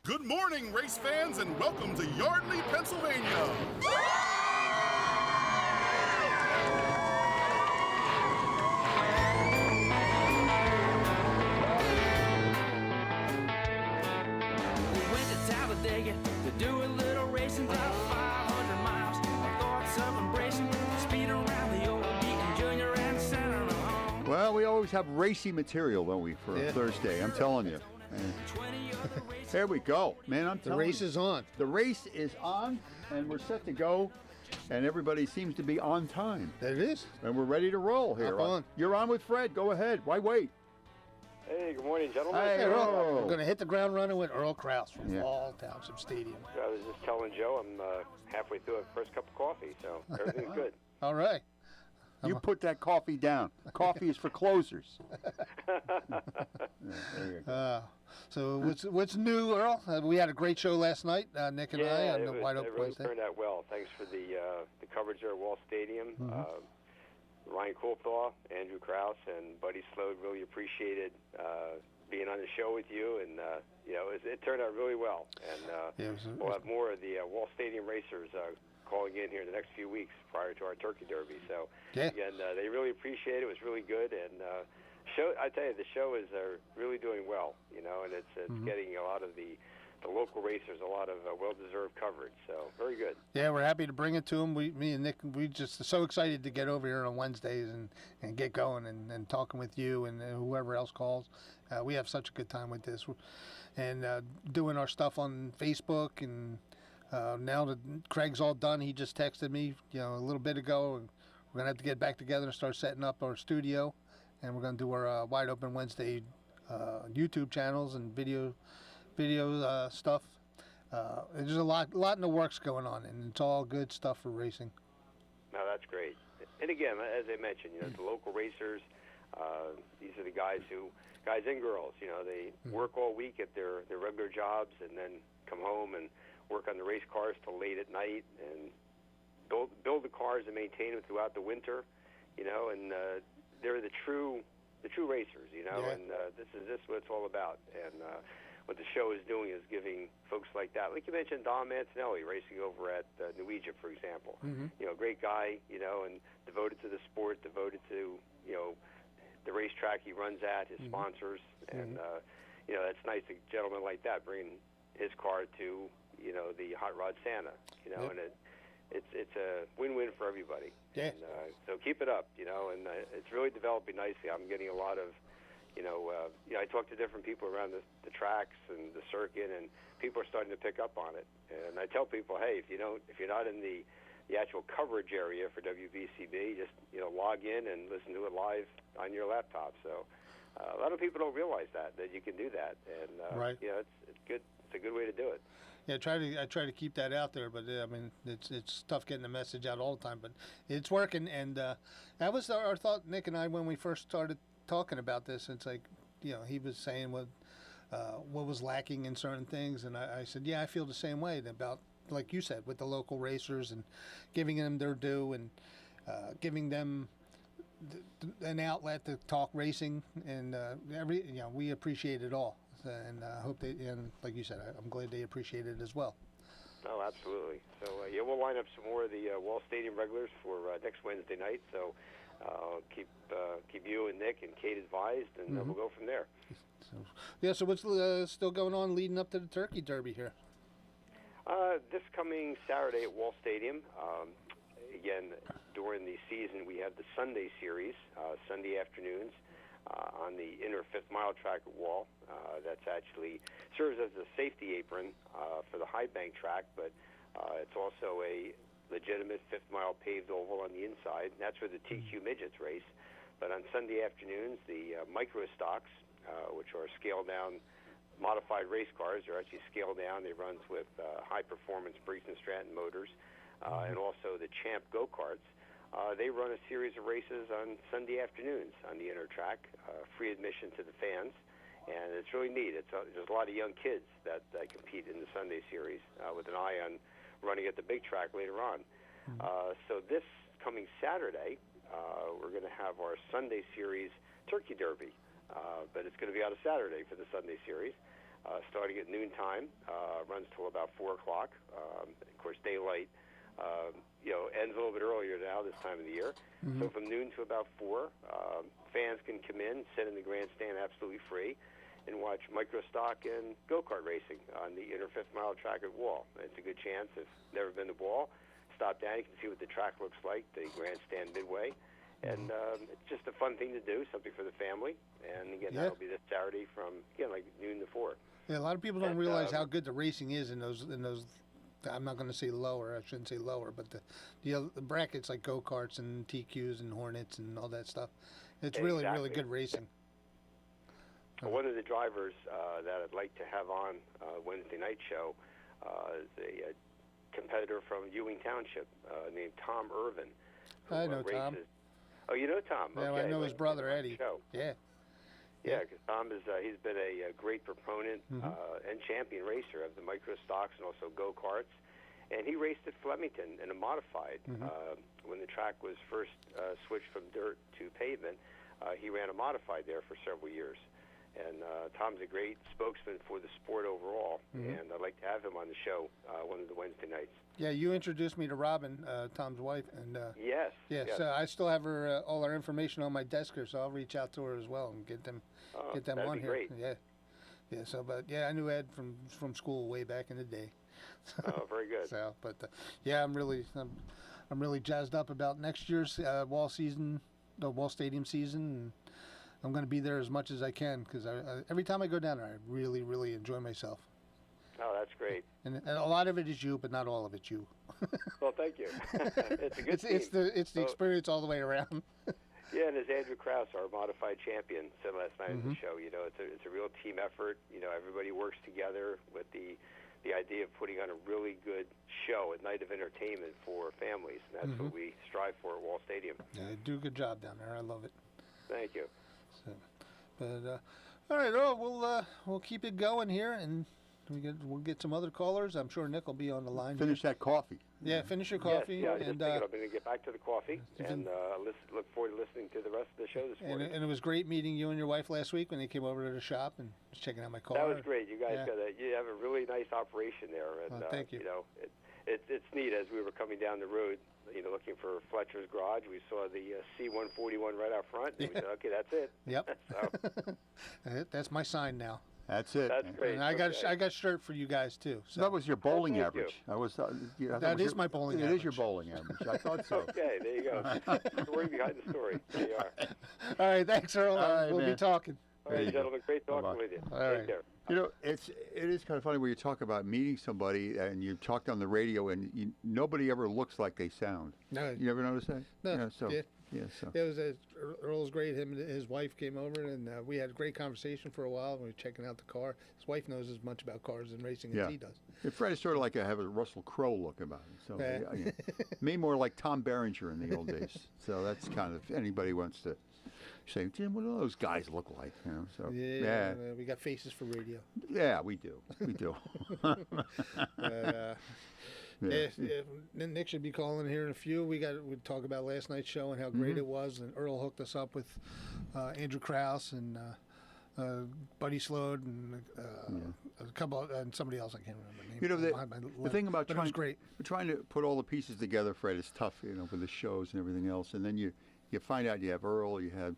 Good morning, race fans, and welcome to Yardley, Pennsylvania. To do a little racing, about 500 miles. Our thoughts of embracing speed around the old beaten junior and center home. Well, we always have racy material, don't we, for Thursday? I'm telling you. There we go, man. I'm telling you. The race is on. The race is on, and we're set to go, and everybody seems to be on time. There it is. And we're ready to roll here. Hop on. You're on with Fred. Go ahead. Why wait? Hey, good morning, gentlemen. Hey, Earl. We're going to hit the ground running with Earl Krause from Fall Township Stadium. I was just telling Joe I'm halfway through a first cup of coffee, so everything's good. All right. You put that coffee down. Coffee is for closers. There you go. So what's new, Earl? We had a great show last night, Nick and I, on the Wide Open It really Wednesday. turned out well. Thanks for the coverage there at Wall Stadium. Mm-hmm. Ryan Coulthard, Andrew Krause, and Buddy Slode really appreciated being on the show with you, and it turned out really well. And we'll have more of the Wall Stadium racers calling in here in the next few weeks prior to our Turkey Derby. So again, they really appreciate it. It was really good, and I tell you, the show is really doing well. And it's getting a lot of the local racers a lot of well-deserved coverage. So very good. Yeah, we're happy to bring it to them. Me and Nick, we just are so excited to get over here on Wednesdays and get going and talking with you and whoever else calls. We have such a good time with this, and doing our stuff on Facebook. And now that Craig's all done, he just texted me a little bit ago, and we're gonna have to get back together and start setting up our studio, and we're gonna do our Wide Open Wednesday YouTube channels and video stuff. There's a lot in the works going on, and it's all good stuff for racing. No, that's great. And again, as I mentioned, the local racers, these are the guys and girls, they work all week at their regular jobs and then come home and work on the race cars till late at night and build the cars and maintain them throughout the winter, and they're the true racers, and this is what it's all about. And what the show is doing is giving folks like that, like you mentioned, Dom Antonelli racing over at New Egypt, for example. Mm-hmm. Great guy, and devoted to the sport, devoted to the racetrack he runs at, his sponsors, and it's nice a gentleman like that bringing his car to the Hot Rod Santa, and it's a win-win for everybody. Yeah. And, so keep it up, and it's really developing nicely. I'm getting a lot of I talk to different people around the tracks and the circuit, and people are starting to pick up on it. And I tell people, hey, if you're not in the actual coverage area for WBCB, just log in and listen to it live on your laptop. So a lot of people don't realize that you can do that, and right. It's good. It's a good way to do it. Yeah, I try to keep that out there, but I mean it's tough getting the message out all the time, but it's working. And that was our thought, Nick and I, when we first started talking about this. It's like, he was saying what was lacking in certain things, and I said, I feel the same way about, like you said, with the local racers and giving them their due and giving them an outlet to talk racing, and we appreciate it all, and hope and like you said, I'm glad they appreciate it as well. Oh, absolutely. So we'll line up some more of the Wall Stadium regulars for next Wednesday night. So keep you and Nick and Kate advised, and we'll go from there. So what's still going on leading up to the Turkey Derby here? This coming Saturday at Wall Stadium. Again, during the season, we have the Sunday series, Sunday afternoons, on the inner fifth mile track at Wall. That's actually serves as a safety apron for the high bank track, but it's also a legitimate fifth mile paved oval on the inside. And that's where the TQ midgets race. But on Sunday afternoons, the micro stocks, which are scaled down modified race cars, are actually scaled down. They run with high performance Briggs & Stratton motors, and also the Champ go-karts. They run a series of races on Sunday afternoons on the inner track, free admission to the fans, and it's really neat. There's a lot of young kids that compete in the Sunday series with an eye on running at the big track later on. So this coming Saturday, we're going to have our Sunday series Turkey Derby, but it's going to be on a Saturday for the Sunday series. starting at noontime, runs till about 4 o'clock. Of course, daylight, ends a little bit earlier now this time of the year. So from noon to about 4, fans can come in, sit in the grandstand absolutely free, and watch microstock and go-kart racing on the inner 5th mile track at Wall. It's a good chance. If you've never been to Wall, stop down. You can see what the track looks like, the grandstand midway. And it's just a fun thing to do, something for the family. And, again, that'll be this Saturday from, like noon to 4. Yeah, a lot of people don't realize how good the racing is in those. I'm not going to say lower. I shouldn't say lower, but the brackets like go-karts and TQs and Hornets and all that stuff. It's really good racing. One of the drivers that I'd like to have on Wednesday night show is a competitor from Ewing Township named Tom Irvin. I know races. Tom. Oh, you know Tom? Yeah, okay. I know his brother Eddie. Yeah. Yeah, because Tom is he's been a great proponent and champion racer of the micro stocks and also go-karts. And he raced at Flemington in a modified. When the track was first switched from dirt to pavement, he ran a modified there for several years. And Tom's a great spokesman for the sport overall, and I'd like to have him on the show one of the Wednesday nights. Yeah, you introduced me to Robin, Tom's wife, and yes. So I still have her all our information on my desk here, so I'll reach out to her as well and get them on here. Great. Yeah. So, but I knew Ed from school way back in the day. Oh, very good. So, but I'm really jazzed up about next year's Wall season, the Wall Stadium season. And I'm going to be there as much as I can because every time I go down there, I really, really enjoy myself. Oh, that's great. And a lot of it is you, but not all of it's you. Well, thank you. It's a good team. It's the experience all the way around. Yeah, and as Andrew Krause, our modified champion, said last night on the show, it's a real team effort. Everybody works together with the idea of putting on a really good show, a night of entertainment for families. And that's what we strive for at Wall Stadium. Yeah, you do a good job down there. I love it. Thank you. So, but all right, we'll keep it going here, and we'll get some other callers. I'm sure Nick will be on the line. Finish that coffee. Yeah, finish your coffee. Yes, and I'm going to get back to the coffee and look forward to listening to the rest of the show this morning. And it was great meeting you and your wife last week when they came over to the shop and was checking out my car. That was great. You guys you have a really nice operation there. And, thank you. It's neat. As we were coming down the road, looking for Fletcher's garage, we saw the C-141 right out front. And we said, okay, that's it. Yep. So. That's my sign now. That's it. That's great. And I got shirt for you guys too. So that was your bowling thank average. you. I was. That is my bowling average. It is your bowling average. I thought so. Okay, there you go. Story behind the story. There you are. All right, thanks, Earl. All right, we'll man. be talking. All right, gentlemen. Great talking Bye-bye. with you. All Take right. care. It is kind of funny when you talk about meeting somebody and you talk on the radio and nobody ever looks like they sound. No, You ever notice that? No. Yeah. So. It was Earl's great. Him and his wife came over, and we had a great conversation for a while. We were checking out the car. His wife knows as much about cars and racing as he does. Yeah, Fred is sort of like have a Russell Crowe look about him. So me more like Tom Berenger in the old days. So that's kind of anybody wants to say, Jim, what do those guys look like? So we got faces for radio. Yeah, we do. We do. Nick should be calling here in a few. We talk about last night's show and how great it was. And Earl hooked us up with Andrew Krause and Buddy Slode and a couple and somebody else I can't remember the name. The thing about trying to put all the pieces together, Fred, is tough. For the shows and everything else, and then you find out you have Earl, you have.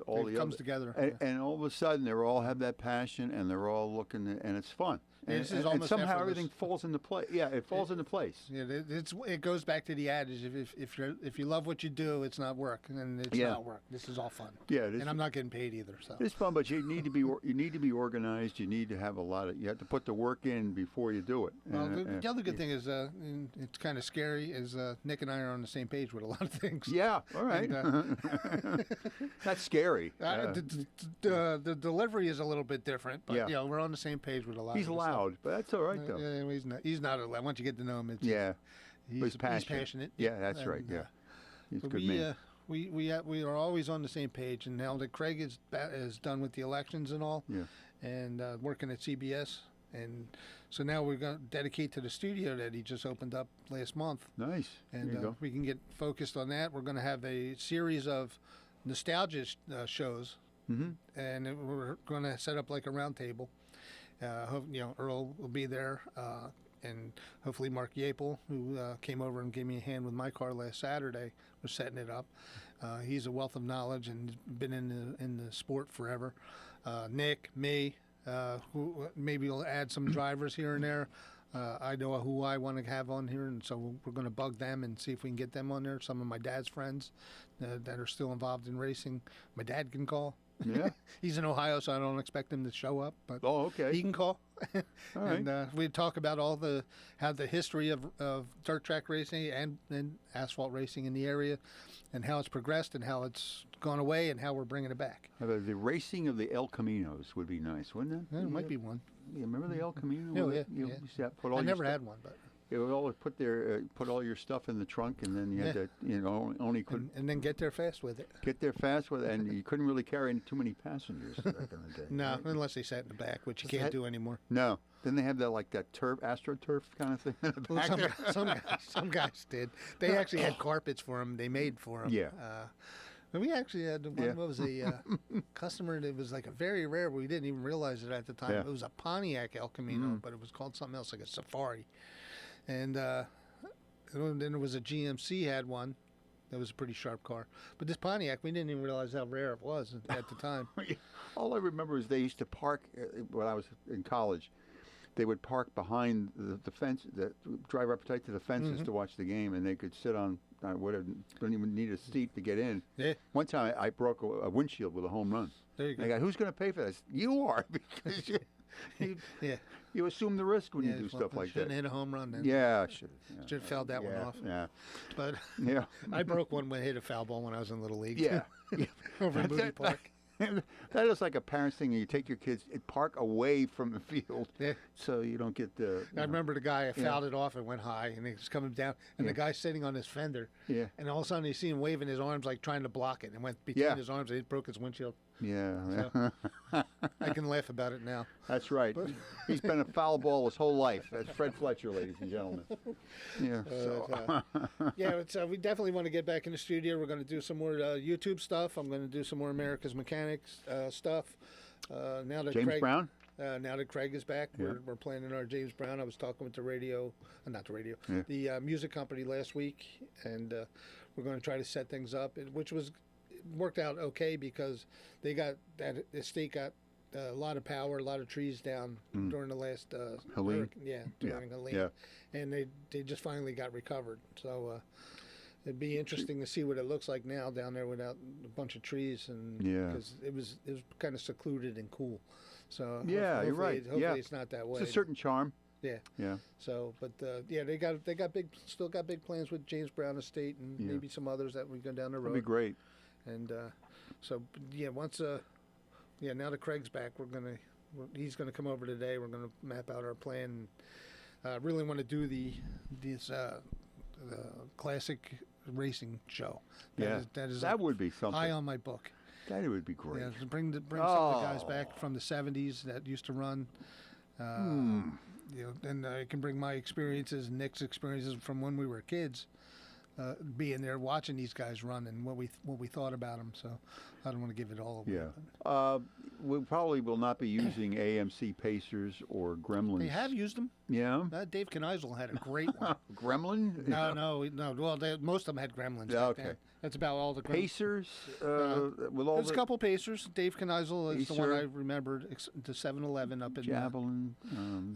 All it the comes other, together, and all of a sudden they all have that passion, and they're all looking, and it's fun. And almost somehow effortless. everything falls into place. Yeah, it falls into place. Yeah, it goes back to the adage: if you love what you do, it's not work, and it's not work. This is all fun. Yeah, and I'm not getting paid either. So it's fun, but you need to be organized. You need to have you have to put the work in before you do it. Well, the other good thing is it's kind of scary. Is Nick and I are on the same page with a lot of things. Yeah, all right. And, that's scary. The delivery is a little bit different, but we're on the same page with a lot. He's of loud, stuff. but that's all right though. He's not loud. Once you get to know him, he's passionate. Yeah, that's right. Yeah, he's a good man. We are always on the same page, and now that Craig is done with the elections and all, and working at CBS, and so now we're going to dedicate to the studio that he just opened up last month. Nice. And we can get focused on that. We're going to have a series of nostalgia shows, and we're going to set up like a round table. Earl will be there, and hopefully Mark Yapel, who came over and gave me a hand with my car last Saturday, was setting it up. He's a wealth of knowledge and been in the sport forever. Nick, me, who maybe we'll add some drivers here and there. I know who I want to have on here, and so we're going to bug them and see if we can get them on there. Some of my dad's friends that are still involved in racing. My dad can call. Yeah. He's in Ohio, so I don't expect him to show up. But okay. he can call. All right. And we talk about how the history of dirt track racing and asphalt racing in the area, and how it's progressed and how it's gone away and how we're bringing it back. The racing of the El Caminos would be nice, wouldn't it? Yeah, it might be one. Yeah, remember the El Camino? Oh, yeah. You used to put all I your never stuff- had one, but. It would always put all your stuff in the trunk, and then you had to, only could And then get there fast with it. get there fast with, and you couldn't really carry too many passengers back in the day. No, right? unless they sat in the back, which you They can't had- do anymore. No. Then they have that AstroTurf kind of thing in the Well, back there. some guys did. They actually had carpets for them. They made for them. Yeah. And we actually had one. Yeah. What was a customer that was like a very rare. We didn't even realize it at the time. Yeah. It was a Pontiac El Camino, but it was called something else, like a Safari. And then there was a GMC had one. That was a pretty sharp car. But this Pontiac, we didn't even realize how rare it was at the time. All I remember is they used to park when I was in college. They would park behind the fence, drive up tight to the fences to watch the game, and they could sit on whatever. Don't even need a seat to get in. Yeah. One time I broke a windshield with a home run. There you And I go. got, who's going to pay for this? You are, because Yeah. you assume the risk when you do well, stuff like shouldn't that. hit a home run then. Yeah, should Should have fouled that one off. Yeah, But yeah, I broke one when I hit a foul ball when I was in Little League. yeah. Over in Moody That- Park. That is like a parent's thing. You take your kids, park away from the field, Yeah. so you don't get the. I remember the guy fouled it off and went high, and he was coming down, and the guy's sitting on his fender, Yeah. and all of a sudden you see him waving his arms like trying to block it, and went between Yeah. his arms, and it broke his windshield. Yeah, I can laugh about it now. that's right. He's been a foul ball his whole life. That's Fred Fletcher, ladies and gentlemen. Yeah. So. We definitely want to get back in the studio. We're going to do some more YouTube stuff. I'm going to do some more America's Mechanics stuff. Now that James Craig, Brown. Now that Craig is back, Yeah. we're planning our James Brown. I was talking with the radio, not the radio, Yeah. the music company last week, and we're going to try to set things up, which worked out okay because the estate got a lot of power, a lot of trees down during the last Helene? hurricane. Yeah, during Helene. Yeah. And they just finally got recovered. So it'd be interesting to see what it looks like now down there without a bunch of trees, and Yeah. because it was kind of secluded and cool. So Yeah, you're right. Hopefully Yeah. it's not that way. It's a certain charm. Yeah. Yeah. So, but still got big plans with James Brown Estate and Yeah. maybe some others that we go down the road. That'd be great. And now that Craig's back, he's gonna come over today. We're gonna map out our plan. Really want to do the classic racing show. That would be something. high on my book. That would be great. Yeah, to bring some of the guys back from the '70s that used to run. And I can bring my experiences, Nick's experiences from when we were kids, being there watching these guys run and what we thought about them. So I don't want to give it all away. Yeah. We probably will not be using AMC Pacers or Gremlins. They have used them. Yeah. Dave Kneisel had a great one. Gremlin? No. Well, most of them had Gremlins. Yeah, back then. okay. That's about all the Pacers? With all There's the a couple Pacers. Dave Kneisel is the one Pacer. I remembered. The 7-Eleven up in. Javelin.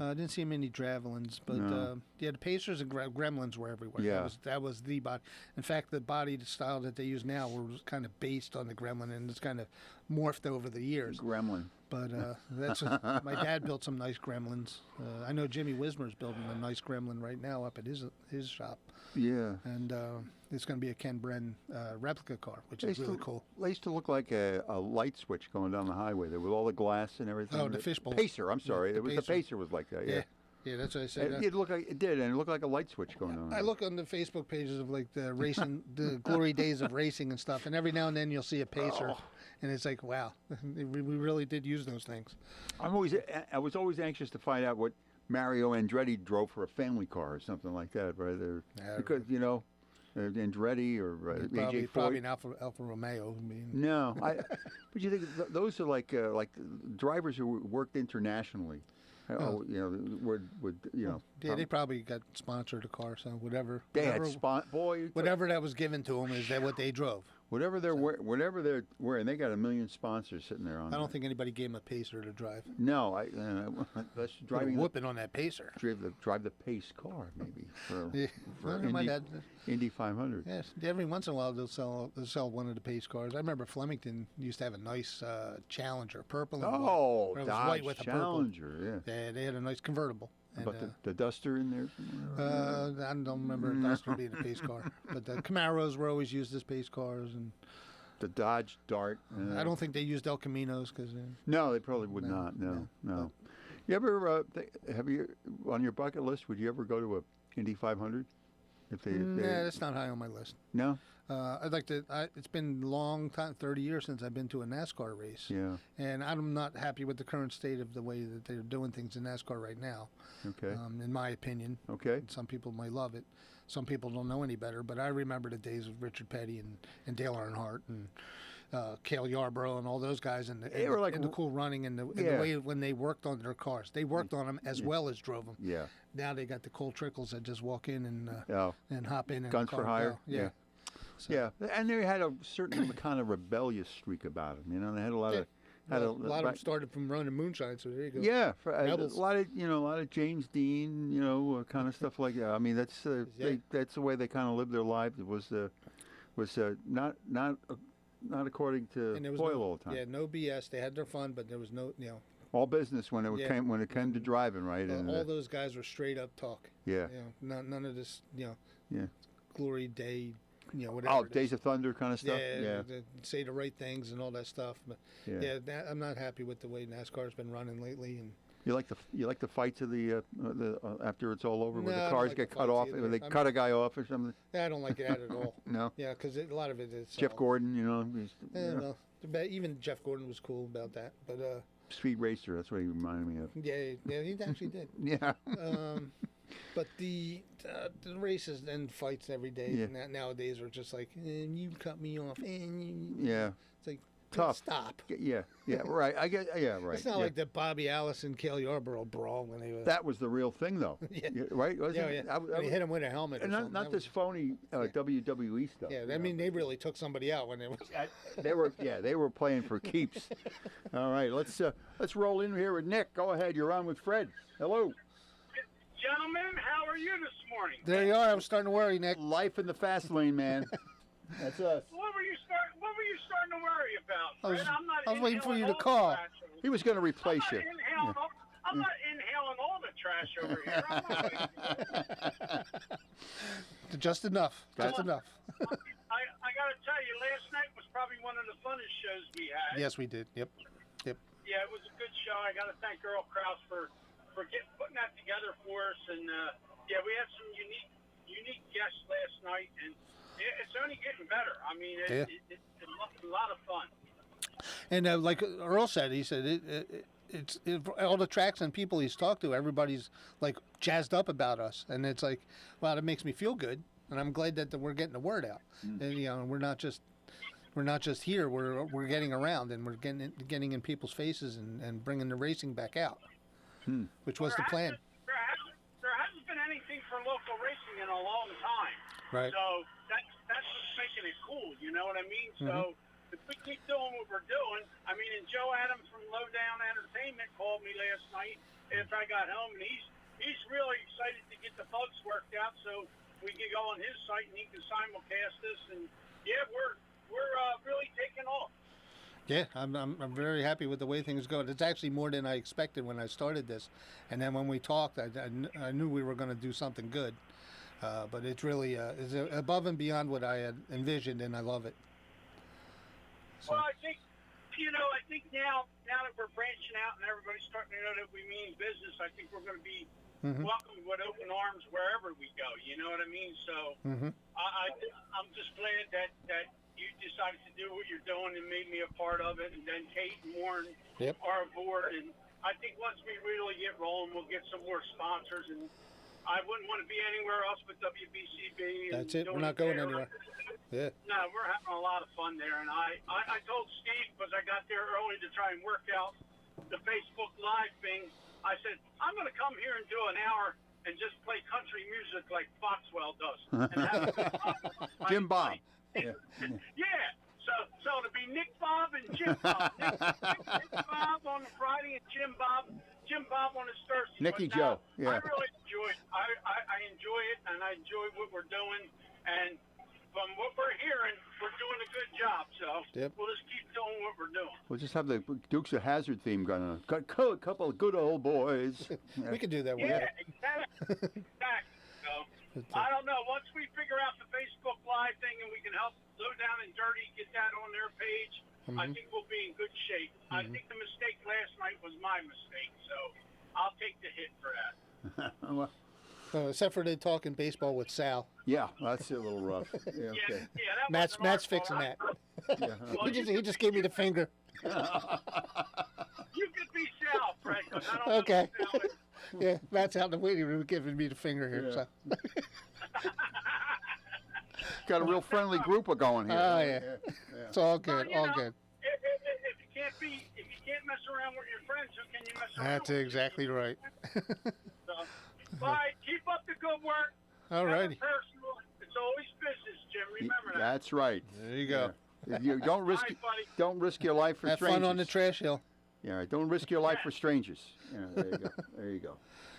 I didn't see many Javelins, but No. the Pacers and Gremlins were everywhere. Yeah. That was the body. In fact, the body style that they use now was kind of based on the Gremlin, and it's kind of morphed over the years. Gremlin. But that's my dad built some nice Gremlins. I know Jimmy Wismer's building a nice Gremlin right now up at his shop, Yeah. and it's going to be a Ken Bren replica car, which is really cool. They used to look like a light switch going down the highway there with all the glass and everything. Oh, the fishbowl. Pacer, I'm sorry. the The Pacer. Pacer was like that, yeah. Yeah, that's what I said. It looked like it did, and it looked like a light switch going on. I look on the Facebook pages of like the racing, the glory days of racing and stuff, and every now and then you'll see a Pacer, and it's like, wow, we really did use those things. I was always anxious to find out what Mario Andretti drove for a family car or something like that, right? Because Andretti or AJ Probably Foyt. an Alfa Romeo. I mean, No, but you think those are like drivers who worked internationally. Oh, you know, would you know? Yeah, they probably got sponsored a car, so whatever. They whatever, had boy. whatever that was given to them is that what they drove. Whatever they're wearing, they got a million sponsors sitting there on. I don't think anybody gave them a Pacer to drive. No, that's driving Whooping on that Pacer. drive the pace car maybe for, Yeah. for Well, my Indy, dad. Indy 500. Yes, every once in a while they'll sell one of the Pace cars. I remember Flemington used to have a nice Challenger, purple and white. Oh, Or it was Dodge white with a purple. Challenger, yeah. Yeah, they had a nice convertible. And, But the Duster in there. I don't remember a Duster being a pace car, but the Camaros were always used as pace cars, and The Dodge Dart. I don't think they used El Caminos because No, they probably would not. No. You ever have you on your bucket list? Would you ever go to a Indy 500? If they that's not high on my list. no. I'd like to. It's been a long time, 30 years since I've been to a NASCAR race. Yeah. And I'm not happy with the current state of the way that they're doing things in NASCAR right now. Okay. In my opinion. Okay. Some people might love it. Some people don't know any better. But I remember the days of Richard Petty and Dale Earnhardt and Cale Yarborough and all those guys and the cool running and the way when they worked on their cars. They worked on them as well as drove them. Yeah. Now they got the Cole Trickles that just walk in and hop in. Guns for hire. Yeah. So. Yeah, and they had a certain kind of rebellious streak about them. You know, they had a lot of a lot of them started from running moonshine. So there you go. Yeah, a lot of James Dean, kind of stuff like that. I mean, that's that's the way they kind of lived their lives. It was not according to Hoyle all the time. Yeah, no BS. They had their fun, but there was no all business when it came to driving, right? And all those guys were straight up talk. Yeah. None of this. Yeah. Glory day. Whatever. Oh, Days of Thunder kind of stuff. Yeah. Say the right things and all that stuff. But I'm not happy with the way NASCAR's been running lately. And you like the fight to the after it's all over, where the I don't cars like get the cut fights off, either. they cut a guy off or something. I don't like it at all. No. Yeah, because a lot of it is Jeff Gordon, Well, even Jeff Gordon was cool about that, but Speed Racer, that's what he reminded me of. Yeah, he actually did. Yeah. But the races and fights every day nowadays are just like, you cut me off, Yeah. It's like, tough. Stop. Yeah, right. I get. Yeah, right. It's not like the Bobby Allison, Cale Yarborough brawl when they were. That was the real thing, though. Right? Wasn't it? When he hit him with a helmet. And not this phony WWE stuff. Yeah, I mean, they really took somebody out when they was. They were playing for keeps. All right, let's roll in here with Nick. Go ahead. You're on with Fred. Hello. Gentlemen, how are you this morning? There you are. I was starting to worry, Nick. Life in the fast lane, man. That's us. What were you starting to worry about, Fred? I was waiting for you to call. He was going to replace you. I'm not inhaling all the trash over here. Just enough. Just enough. I got to tell you, last night was probably one of the funnest shows we had. Yes, we did. Yep. Yeah, it was a good show. I got to thank Earl Krause for putting that together for us. And, we had some unique guests last night. And it's only getting better. I mean, it's a lot of fun. And like Earl said, he said it's all the tracks and people he's talked to, everybody's like jazzed up about us, and it's like, wow, that makes me feel good, and I'm glad that we're getting the word out. And we're not just here, we're getting around, and we're getting in people's faces and bringing the racing back out, which was the plan. There hasn't been anything for local racing in a long time. Right. So that's what's making it cool. You know what I mean? So if we keep doing what we're doing, I mean, and Joe Adams from Lowdown Entertainment called me last night after I got home, and he's really excited to get the bugs worked out so we can go on his site and he can simulcast this. And we're really taking off. Yeah, I'm very happy with the way things go. It's actually more than I expected when I started this, and then when we talked, I knew we were going to do something good. But it's really is above and beyond what I had envisioned, and I love it. So. Well, I think now that we're branching out and everybody's starting to know that we mean business, I think we're going to be welcomed with open arms wherever we go. You know what I mean? So I'm just glad that you decided to do what you're doing and made me a part of it, and then Kate and Warren are aboard. And I think once we really get rolling, we'll get some more sponsors, and I wouldn't want to be anywhere else but WBCB. That's it. We're not going anywhere. Yeah. No, we're having a lot of fun there, and I told Steve, because I got there early to try and work out the Facebook Live thing, I said, I'm going to come here and do an hour and just play country music like Foxwell does. And have a good time. Jim Bob. Yeah. Yeah. So to be Nick Bob and Jim Bob. Nick Bob on the Friday and Jim Bob on the Thursday. Nicky But, Joe, yeah. I really enjoy it. I enjoy it, and I enjoy what we're doing. And from what we're hearing, we're doing a good job. So we'll just keep doing what we're doing. We'll just have the Dukes of Hazzard theme going on. Got a couple of good old boys. We could do that one. Yeah, exactly. So, I don't know. Once we figure out the Facebook Live thing and we can help Low Down and Dirty get that on their page, I think we'll be in good shape. I think the mistake last night was my mistake, so I'll take the hit for that. Well, Except for they talking baseball with Sal. yeah, that's a little rough. Yeah, okay. That Matt's wasn't our fixing fault. that. Yeah. Well, He just gave me the finger. You could be Sal, Fred, 'cause I don't Okay. know who Sal is. Yeah, Matt's out in the waiting room giving me the finger here. Yeah. So. Got a real friendly group of going here. Oh, yeah. It's all Well, good, you all know, good. If you can't mess around with your friends, who can you mess around That's with? exactly right. So, bye. Keep up the good work. All Never righty. personal. It's always business, Jim. Remember that. That's right. There you go. Yeah. You don't risk All right, buddy. don't risk your life for Have strangers. fun on the trash hill. Yeah, right. Don't risk your life for strangers. Yeah, there you go. There you go.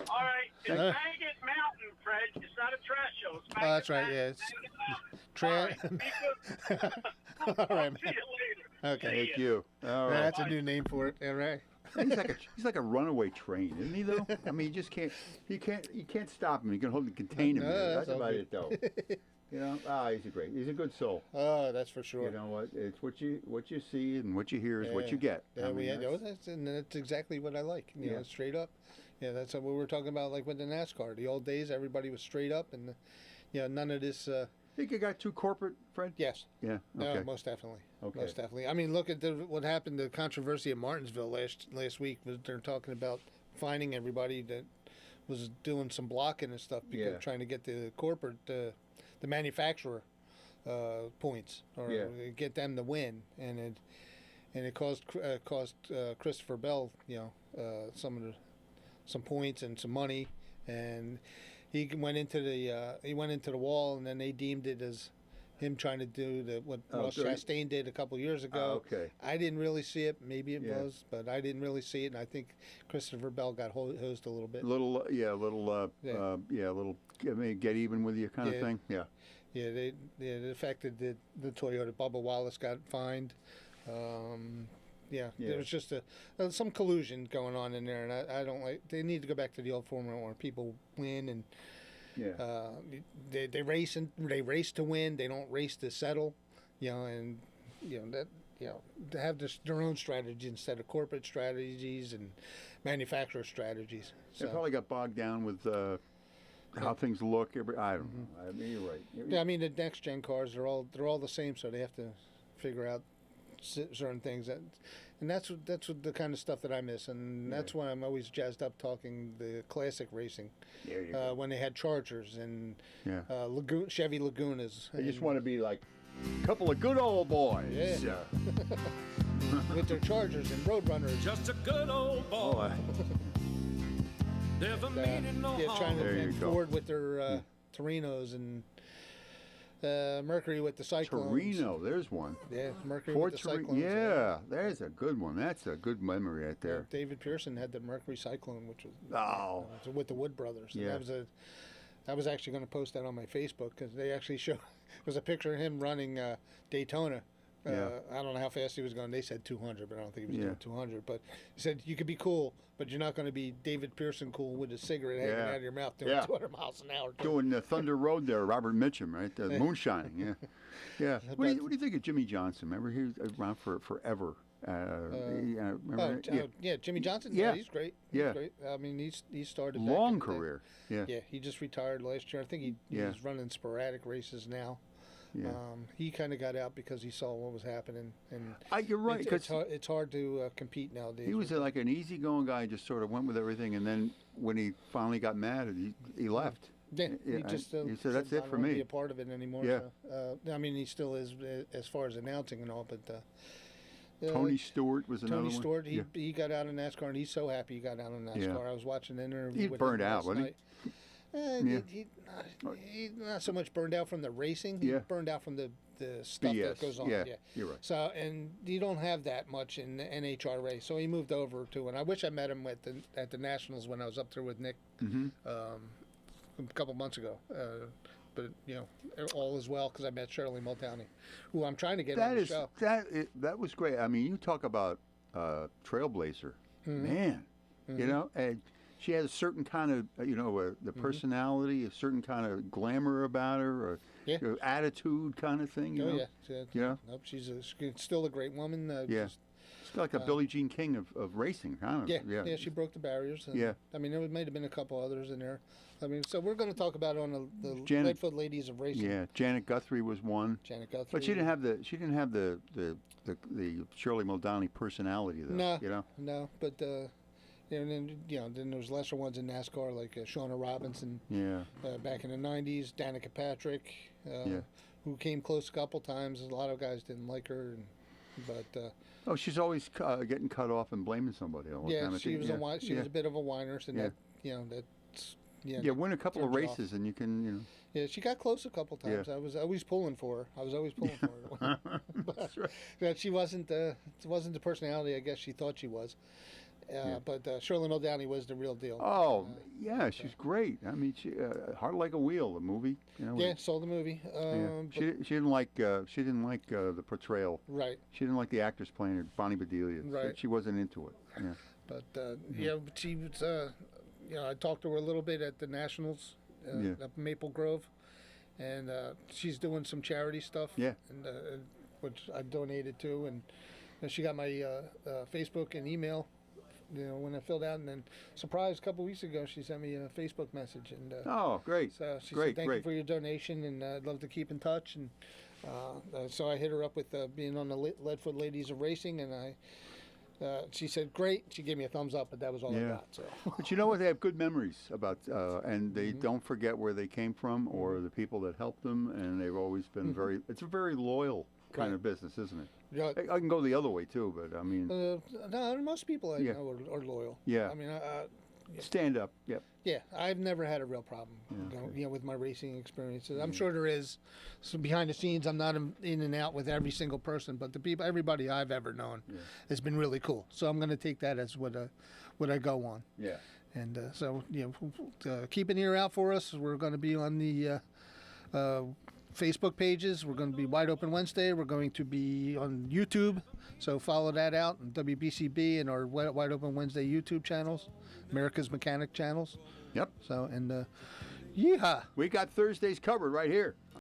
All right. It's Uh, Maggot Mountain, Fred. It's not a trash show. It's Oh, that's right, yeah, it's Maggot Mountain. All right. Be good. All right, See you later. Okay. See Thank ya. you. All right. That's a new name for it. All right. He's like a runaway train, isn't he? Though I mean, you can't stop him. You can hold contain him. No, There. that's That's about okay. it, though. You know, he's a good soul. Oh, that's for sure. You know what? It's what you see and what you hear is what you get. Yeah, I mean, that's exactly what I like. You know, Yeah. straight up. Yeah, that's what we were talking about, like with the NASCAR. The old days, everybody was straight up, and none of this. think you got too corporate, Fred? Yes. Yeah. No, Okay. most definitely. Okay. Most definitely. I mean, look at what happened. The controversy at Martinsville last week. They're talking about finding everybody that was doing some blocking and stuff because Yeah. trying to get the corporate, the manufacturer points or get them to win, and it caused Christopher Bell, some points and some money, and he went into the wall, and then they deemed it as him trying to do what Ross dirty. Chastain did a couple years ago. Okay. I didn't really see it. Maybe it Yeah. was, but I didn't really see it, and I think Christopher Bell got hosed a little bit. Little get even with you kind Yeah. of thing. Yeah. Yeah, it affected the Toyota. Bubba Wallace got fined. Yeah. There was just some collusion going on in there, and I don't like. They need to go back to the old formula where people win and Yeah. they race to win. They don't race to settle, and to have their own strategy instead of corporate strategies and manufacturer strategies. They So. probably got bogged down with how things look. I don't know. I mean, you're right. Yeah, I mean the next gen cars they're all the same, so they have to figure out certain things and that's what the kind of stuff that I miss, and that's why I'm always jazzed up talking the classic racing. There you go. When they had Chargers and Yeah. Chevy Lagunas. I just want to be like a couple of good old boys. Yeah. with their Chargers and Roadrunners. Just a good old boy. Never made it no Trying There to you and go. Ford with their Torinos and Mercury with the Cyclones. Torino, there's one. Yeah, Mercury Ford with the Torino. Cyclones. Yeah, there's a good one. That's a good memory right there. David Pearson had the Mercury Cyclone, which was with the Wood Brothers. And Yeah. I was actually going to post that on my Facebook because they actually show. It was a picture of him running Daytona. Yeah. I don't know how fast he was going. They said 200, but I don't think he was Yeah. doing 200. But he said you could be cool, but you're not going to be David Pearson cool with a cigarette hanging Yeah. out of your mouth doing Yeah. 200 miles an hour. Doing the Thunder Road there, Robert Mitchum, right? The moonshining, yeah. Yeah. What do you think of Jimmy Johnson? Remember, he was around for forever. Remember? Jimmy Johnson. Yeah. He's great. Yeah. He's great. I mean, he started back in Long the day. career. Yeah. Yeah, he just retired last year. I think Yeah. he's running sporadic races now. Yeah. He kind of got out because he saw what was happening, and You're right, because it's hard to compete nowadays. he was like an easygoing guy, just sort of went with everything, and then when he finally got mad, he left. Yeah, Yeah, he just he said, "That's "I it don't for wanna me." Be a part of it anymore. Yeah. So, I mean, he still is as far as announcing and all, but Tony Stewart was another Tony one. Stewart, Yeah. he got out of NASCAR, and he's so happy he got out of NASCAR. Yeah. I was watching an interview He's with burned him out, last wasn't night. Yeah. He's not so much burned out from the racing. He's Yeah. burned out from the stuff BS. that goes on. Yeah, you're right. So, and you don't have that much in the NHRA. So he moved over to, and I wish I met him at the Nationals when I was up there with Nick a couple months ago. But all is well because I met Shirley Muldowney, who I'm trying to get on the show. That was great. I mean, you talk about trailblazer, man. And she has a certain kind of the personality, a certain kind of glamour about her, or attitude kind of thing. Nope, she's still a great woman. She's like a Billie Jean King of racing, kind of. Yeah, she broke the barriers. And, I mean, there might have been a couple others in there. I mean, so we're going to talk about on the Redfoot Ladies of Racing. Yeah, Janet Guthrie was one. Janet Guthrie. But she didn't have the Shirley Muldowney personality though. No, but then there was lesser ones in NASCAR like Shauna Robinson. Yeah. Back in the '90s, Danica Patrick, who came close a couple times. A lot of guys didn't like her, but she's always getting cut off and blaming somebody all the time. She was was a bit of a whiner, so win a couple of races and you can Yeah, she got close a couple times. I was always pulling for her. That's right. But she wasn't the personality I guess she thought she was. But Shirley Muldowney was the real deal. Oh, she's great. I mean, she Heart Like a Wheel, the movie. Saw the movie. She didn't like the portrayal. Right. She didn't like the actress playing her, Bonnie Bedelia. Right. She wasn't into it. Yeah. But she was. I talked to her a little bit at the Nationals up in Maple Grove, and she's doing some charity stuff. Yeah. And which I donated to, and she got my Facebook and email. When I filled out, and then surprised a couple weeks ago, she sent me a Facebook message, and oh, great! So she great, said thank you for your donation, and I'd love to keep in touch. And so I hit her up with being on the Leadfoot Ladies of Racing, and she said great. She gave me a thumbs up, but that was all I got. So. But you know what? They have good memories about, and they don't forget where they came from or the people that helped them, and they've always been very. It's a very loyal kind of business, isn't it? Yeah. I can go the other way too, but I mean. No, most people I know are loyal. Yeah. I mean, stand up. Yep. Yeah, I've never had a real problem, with my racing experiences. I'm sure there is. So behind the scenes, I'm not in and out with every single person, but everybody I've ever known has been really cool. So I'm going to take that as what I go on. Yeah. And so keep an ear out for us. We're going to be on the Facebook pages. We're going to be Wide Open Wednesday. We're going to be on YouTube, so follow that out, and WBCB and our Wide Open Wednesday YouTube channels, America's Mechanic channels. Yep. So, and yeehaw! We got Thursdays covered right here.